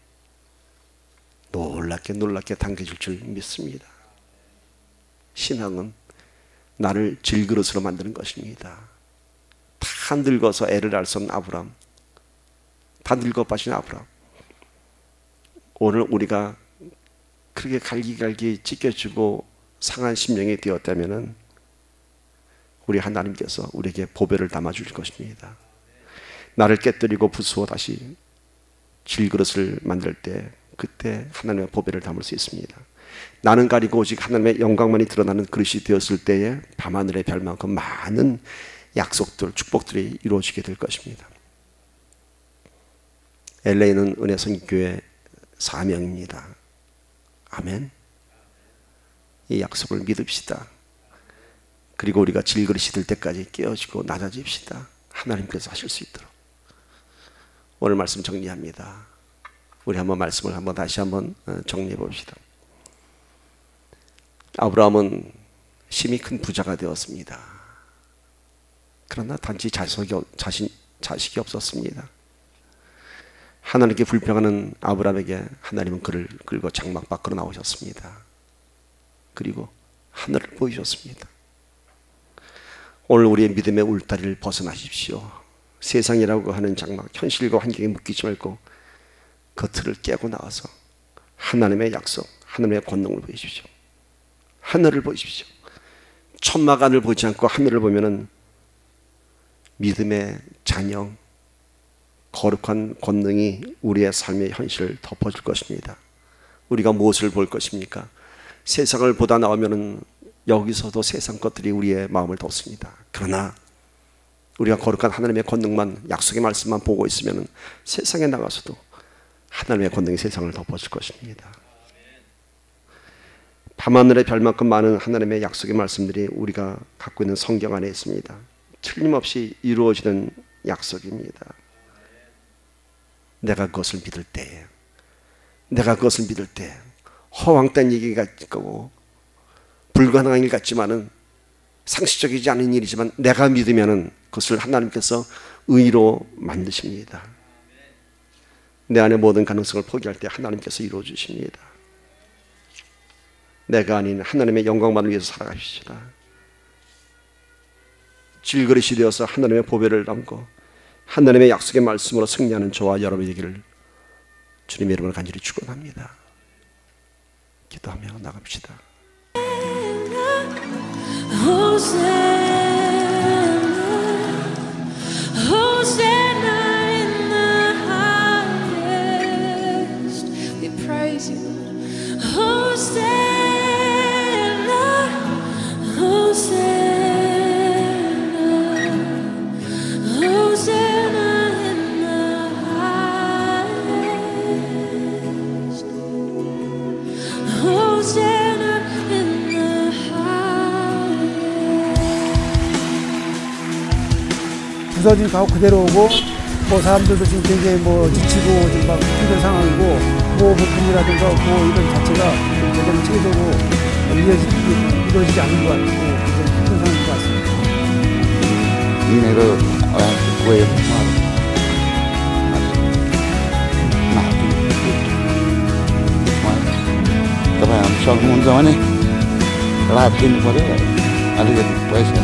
S1: 놀랍게 담겨질 줄 믿습니다. 신앙은 나를 질그릇으로 만드는 것입니다. 다 늙어서 애를 알 수 없는 아브라함, 다 늙어 빠진 아브라함, 오늘 우리가 그렇게 갈기갈기 찢겨지고 상한 심령이 되었다면 우리 하나님께서 우리에게 보배를 담아줄 것입니다. 나를 깨뜨리고 부수어 다시 질그릇을 만들 때 그때 하나님의 보배를 담을 수 있습니다. 나는 가리고 오직 하나님의 영광만이 드러나는 그릇이 되었을 때에 밤하늘의 별만큼 많은 약속들, 축복들이 이루어지게 될 것입니다. LA는 은혜선교회 사명입니다. 아멘. 이 약속을 믿읍시다. 그리고 우리가 질그릇이 될 때까지 깨어지고 낮아집시다. 하나님께서 하실 수 있도록. 오늘 말씀 정리합니다. 우리 한번 말씀을 다시 한번 정리해 봅시다. 아브라함은 심히 큰 부자가 되었습니다. 그러나 단지 자식이 없었습니다. 하나님께 불평하는 아브라함에게 하나님은 그를 끌고 장막 밖으로 나오셨습니다. 그리고 하늘을 보이셨습니다. 오늘 우리의 믿음의 울타리를 벗어나십시오. 세상이라고 하는 장막, 현실과 환경에 묶이지 말고 그 틀을 깨고 나와서 하나님의 약속, 하나님의 권능을 보이십시오. 하늘을 보십시오. 천막 안을 보지 않고 하늘을 보면은 믿음의 잔영, 거룩한 권능이 우리의 삶의 현실을 덮어줄 것입니다. 우리가 무엇을 볼 것입니까? 세상을 보다 나오면은 여기서도 세상 것들이 우리의 마음을 덮습니다. 그러나 우리가 거룩한 하나님의 권능만, 약속의 말씀만 보고 있으면 세상에 나가서도 하나님의 권능이 세상을 덮어줄 것입니다. 밤하늘의 별만큼 많은 하나님의 약속의 말씀들이 우리가 갖고 있는 성경 안에 있습니다. 틀림없이 이루어지는 약속입니다. 내가 그것을 믿을 때, 허황된 얘기가 있고 불가능한 일 같지만은 상식적이지 않은 일이지만 내가 믿으면은 그것을 하나님께서 의로 만드십니다. 내 안에 모든 가능성을 포기할 때 하나님께서 이루어 주십니다. 내가 아닌 하나님의 영광만을 위해서 살아가십시다. 질그릇이 되어서 하나님의 보배를 담고 하나님의 약속의 말씀으로 승리하는 저와 여러분이 되기를 주님의 이름으로 간절히 축원합니다. 기도하며 나갑시다.
S2: Hosanna in the highest.
S3: 부서진 가고 그대로 오고 뭐 사람들도 지금 굉장히 뭐 지치고 지금 막 힘든 상황이고 뭐 부품이라든가 뭐 이런 자체가 제대로 체계적으로 이루어지지 않는 것 같고 굉장히 힘든 상황인 것 같습니다.
S4: You never have to way of money. तपाईँ सक्नुहुन्छ भने रात दिनु पर्यो अलिकति पैसा